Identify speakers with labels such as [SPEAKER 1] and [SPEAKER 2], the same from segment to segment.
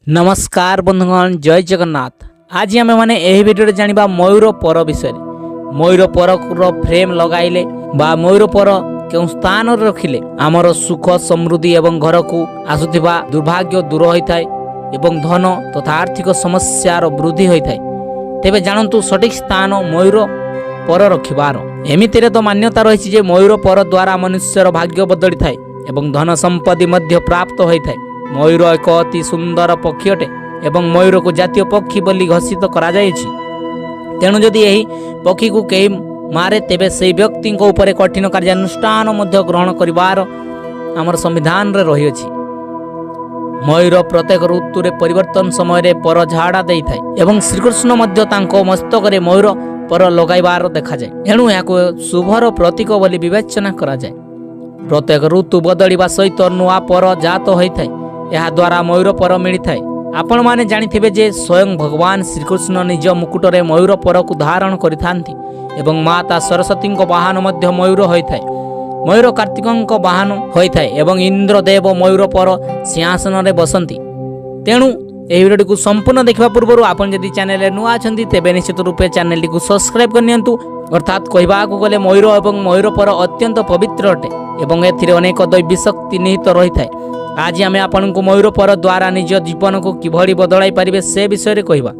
[SPEAKER 1] नमस्कार बंधुगण, जय जगन्नाथ। आज आम मैंने यही भिडियो जाना मयूर पर विषय। मयूर पर फ्रेम लगाइले बा मयूर पर क्यों स्थान रखिले आमर सुख समृद्धि एवं घर को आसुथिबा दुर्भाग्य दूर होता है एवं धन तथा आर्थिक समस्यार वृद्धि होता है। तेबे जानतु सठिक स्थान मयूर पर रखिबार। एमितिरे तो मान्यता रही जे मयूर पर द्वारा मनुष्यर भाग्य बदली थाए एवं धन संपत्ति मध्य प्राप्त होता है। मयूर एक अति सुंदर पक्षी अटे एवं मयूर को जातीय पक्षी बोली घोषित करा जायछि। तेणु जदि यही पक्षी को कहीं मारे तेबे से व्यक्ति ऊपर कठिन कार्यानुष्ठान मध्य ग्रहण करिवार आमर संविधान रे रही अछि। मयूर प्रत्येक ऋतु रे परिवर्तन समय रे पर झाड़ा देई थाए एवं श्रीकृष्ण मध्य तांको मस्तक रे मयूर पर लगाइबार देखा जाए। एणु याको शुभर प्रतीक बोली विवेचना करा जाए। प्रत्येक ऋतु बदलिबा सहित नुआ पर जात होइथाए। यह द्वारा मयूर पर मिलता है। आपण माने जानिथिबे जे स्वयं भगवान श्रीकृष्ण निज मुकुट रे मयूर पर को धारण करिथांती एवं माता सरस्वती वाहन मध्य मयूर होइथाए। मयूर कार्तिक वाहन होइथाए एवं इंद्रदेव मयूर पर सिंहासन रे बसंती। तेणु एही वीडियो को संपूर्ण देखिबा पूर्व आपण जदि चैनल रे नुआ अछंती तेबे निश्चित रूपे चैनल को सब्सक्राइब करनियंतु। अर्थात कहबा को गले मयूर एवं मयूर पर अत्यंत पवित्र अटे एवं एथिरे अनेक दैवी शक्ति निहित रहिथाए। आज आम आपण को मयूर पर द्वारा निज जीवन को किभली बदलाई पारिबे से विषय रे कहबा।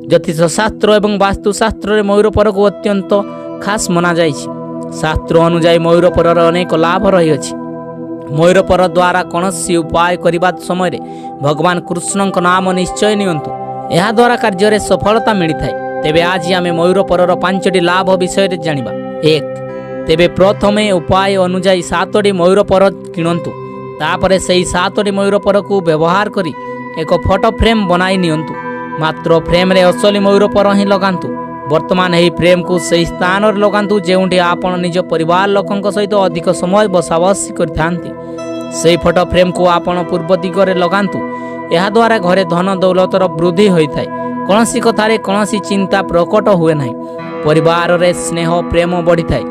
[SPEAKER 1] ज्योतिष शास्त्र एवं वास्तुशास्त्र रे मयूर पर को अत्यंत खास मना जाइछि। शास्त्र अनुसार मयूर पर अनेक लाभ रही अछि। मयूर पर द्वारा कौनसी उपाय करिबा समय रे भगवान कृष्ण नाम निश्चय नियंतु। यह द्वारा कार्य रे सफलता मिलिथाए। तेबे आज आम मयूर पर 5टी लाभ विषय रे जानिबा। 1 तेबे प्रथमे उपाय अनुसार 7टी मयूर पर किणंतु। तापरे सही 7टी मयूर पर को व्यवहार करी एक फोटो फ्रेम बनाई नियंतु। मात्र फ्रेम रे असली मयूर पर ही लगांतु। वर्तमान यही फ्रेम को सही स्थान रे लगांतु जेउंठी आपण निज परिवार लोकंक सहित अधिक समय बसाबस करथांती। सही फोटो फ्रेम को आपण पूर्व दिग रे लगांतु। यह द्वारा घरे धन दौलतर वृद्धि होइथाए। कौनसी कथारे कौनसी चिंता प्रकट हुए नहीं। परिवार रे स्नेह प्रेम बढ़ी थाए।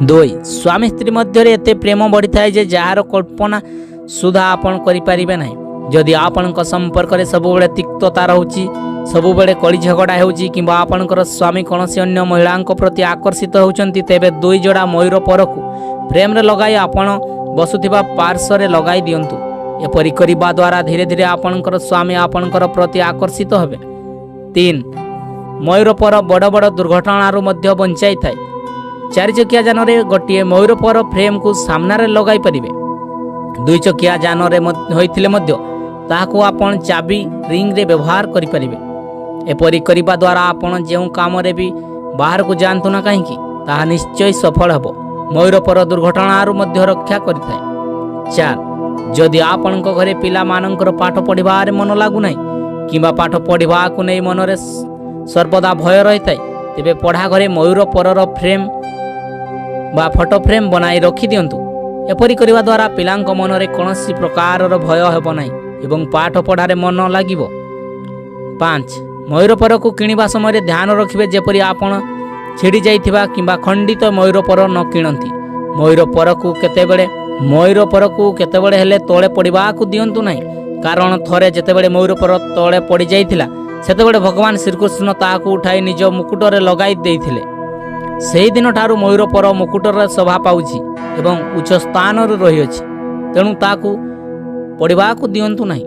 [SPEAKER 1] 2 स्वामी स्त्री मध्य रे एते प्रेम बढ़ी थाए जे जार कल्पना सुधा आपण करि परिबे नाही। जदि आपणक संपर्क रे सब बेले तिक्तता रहउची, सब बेले कଳି झगड़ा हेउची किबा आपणकर स्वामी कोनसी अन्य महिलांक प्रति आकर्षित होउचंती तेबे 2 जोड़ा मयूर परकु फ्रेम रे लगाई आपण बसुथिबा पार्श्व रे लगाई दियंतु। एपरि करिबा द्वारा धीरे धीरे आपणकर स्वामी आपणकर प्रति आकर्षित हेबे। 3 मयूर पर बड़ बड़ दुर्घटना रो मध्य बंचाई थाए। 4 चकिया जान रे गोटिए मयूर पर फ्रेम को सामना रे लगाई परिबे। 2 चकिया जान रे होइथिले मध्य ताहाको आपण चाबी रिंग रे व्यवहार करि परिबे। एपरि करिबा द्वारा आपण जेउ काम रे भी बाहर को जानतु ना काहे कि ताहा निश्चय सफल हबो। मयूर पर दुर्घटना रो मध्य रक्षा करिथाए। 4 जदि आपणक घरे पिला मानकर पाठ पढिबा रे मन लागु नाही किबा पाठ पढिबा को नै मन रे सर्वदा भय रहिथाए तेबे पढ़ा घरे मयूर परर फ्रेम बा फोटो फ्रेम बनाई रखि दियंतु। एपरि करिबा द्वारा पिलांक मन रे कोनोसी प्रकार भय हेबो नाही एवं पाठ पढ़ारे मन लागिबो। 5 मयूर पर को किनिबा समय रे ध्यान रखिबे जेपरि आपण छिड़ी जाइथिबा किबा खंडित मयूर पर न किणंती। मयूर पर को केतेबेले हेले तळे पडिबा को दियंतु नाही। कारण थरे जेतेबेले मयूर पर तळे पड़ी जाइथिला सेतेबेले भगवान श्रीकृष्ण ताहाको उठाई निज मुकुट रे लगाई देइथिले। सेही दिन ठारू मयूर पर मुकुट रे शोभा पाउछि एवं उच्च स्थान रे रही अछि। तेणु ताकू पढ़िबा को दियंतु नाही।